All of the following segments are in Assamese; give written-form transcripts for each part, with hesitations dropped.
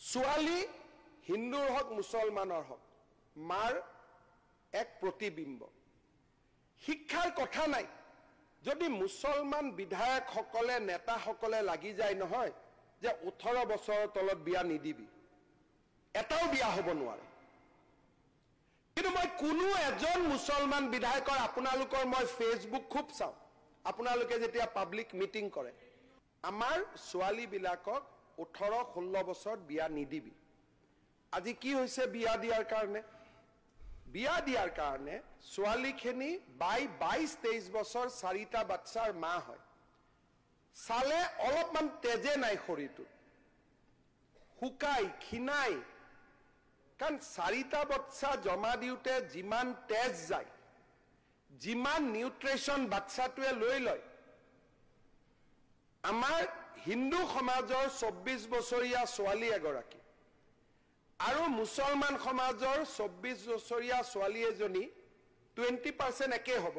ছোৱালী হিন্দুৰ হক মুছলমানৰ হক মাৰ এক প্ৰতিবিম্ব শিক্ষাৰ কথা নাই যদি মুছলমান বিধায়ক সকলে নেতা সকলে লাগি যায় নহয় যে 18 বছৰৰ তলত বিয়া নিদিবি এটাও বিয়া হ'ব নোৱাৰে কিন্তু মই কোনো এজন মুছলমান বিধায়কৰ আপোনালোকৰ মই ফেসবুক খুব চাও আপোনালোকে যেতিয়া পাব্লিক মিটিং কৰে আমাৰ ছোৱালী বিলাকক 18-16 বছৰ বিয়া নিদিবি আজি কি হৈছে বিয়া দিয়াৰ কাৰণে ছোৱালীখিনি 22-23 বছৰ 4টা বাচ্চাৰ মা হয় সালে অলপমান তেজে নাই শৰীৰটো হুকাই খিনাই কাৰণ 4টা বাচ্চা জমা দিউতে যিমান তেজ যায় যিমান নিউট্ৰিশন বাচ্চাটোৱে লৈ লয় আমাৰ হিন্দু সমাজৰ 24 বছৰীয়া ছোৱালী এগৰাকী আৰু মুছলমান সমাজৰ 24 বছৰীয়া ছোৱালী এজনী 20% একে হ'ব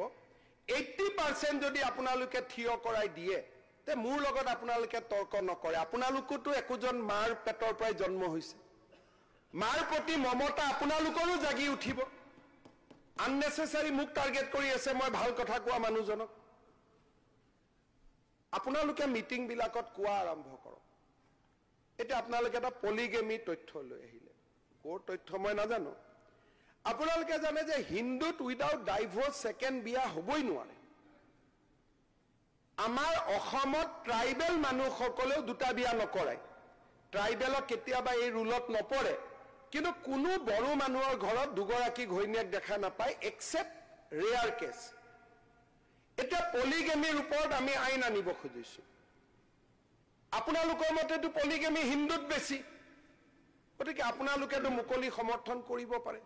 80% যদি আপোনালোকে থিয় কৰাই দিয়ে তে মোৰ লগত আপোনালোকে তৰ্ক নকৰে আপোনালোকটো একোজন মাৰ পেটৰ পৰাই জন্ম হৈছে মাৰ প্ৰতি মমতা আপোনালোকৰো জাগি উঠিব আননেসেসাৰি মুক টাৰ্গেট কৰি আছে মই ভাল কথা কোৱা মানুহজনক আপোনালোকে মিটিং বিলাকত কোৱা আৰম্ভ কৰক এটা আপোনালোকে এটা পলিগেমি তথ্য লৈ আহিলে কোৰ তথ্য মই নাজানো আপোনালোকে জানে যে হিন্দুত উইদাউট ডাইভোৰ্স সেকেন্ড বিয়া হবই নোৱাৰে আমাৰ অসমত ট্ৰাইবেল মানুহ সকলেও দুটা বিয়া নকৰে ট্ৰাইবেলক কেতিয়াবা এই ৰুলত নপৰে কিন্তু কোনো বড় মানুহৰ ঘৰত দুগৰাকী ঘৈণীয়েক দেখা নাপায় এক্সেপ্ট ৰেয়াৰ কেস এটা পলিগেমিৰ ওপৰত আমি আইন আনিব খুজিছো আপোনালোকৰ মতেটো পলিগেমি হিন্দুত বেছি গতিকে আপোনালোকেটো মুকলি সমৰ্থন কৰিব পাৰে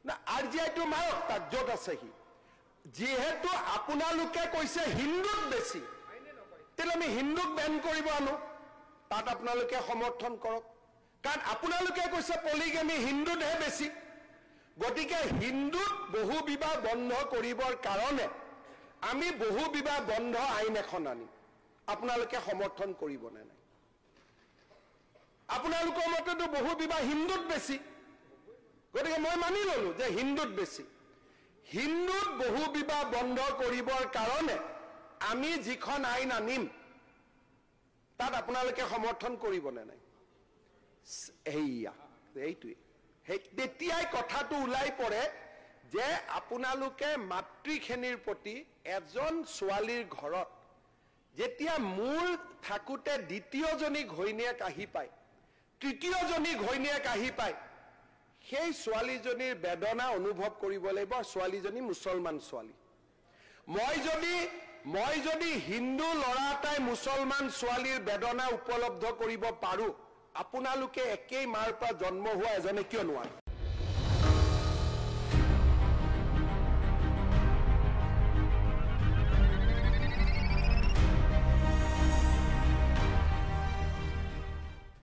না আৰজিআইটো মাৰক তাক য'ত আছে হি যেহেতু আপোনালোকে কৈছে হিন্দুত বেছি তেলে আমি হিন্দুক বেন কৰিব আনো তাত আপোনালোকে সমৰ্থন কৰক কাৰণ আপোনালোকে কৈছে পলিগেমি হিন্দুতহে বেছি গতিকে হিন্দুত বহু বিবাহ বন্ধ কৰিবৰ কাৰণে আমি বহু বিবাহ বন্ধ আইন এখন আনিম আপোনালোকে সমৰ্থন কৰিব নে নাই আপোনালোকৰ মতেতো বহু বিবাহ হিন্দুত বেছি গতিকে মই মানি ললো যে হিন্দুত বেছি হিন্দুত বহু বিবাহ বন্ধ কৰিবৰ কাৰণে আমি যিখন আইন আনিম তাত আপোনালোকে সমৰ্থন কৰিব নে নাই তেতিয়াই কথাটো ওলাই পৰে যে আপোনালোকে মাতৃখেনিৰ প্ৰতি এজন ছোৱালীৰ ঘৰত যেতিয়া মূল থাকুতে দ্বিতীয়জনী ঘৈণীয়েক আহি পায় তৃতীয়জনী ঘৈণীয়েক আহি পায় সেই ছোৱালীজনীৰ বেদনা অনুভৱ কৰিব লাগিব ছোৱালীজনী মুছলমান ছোৱালী মই যদি হিন্দু লৰাটাই মুছলমান ছোৱালীৰ বেদনা উপলব্ধ কৰিব পাৰো আপোনালোকে একেই মাৰ পৰা জন্ম হোৱা এজনে কিয় নোৱাৰে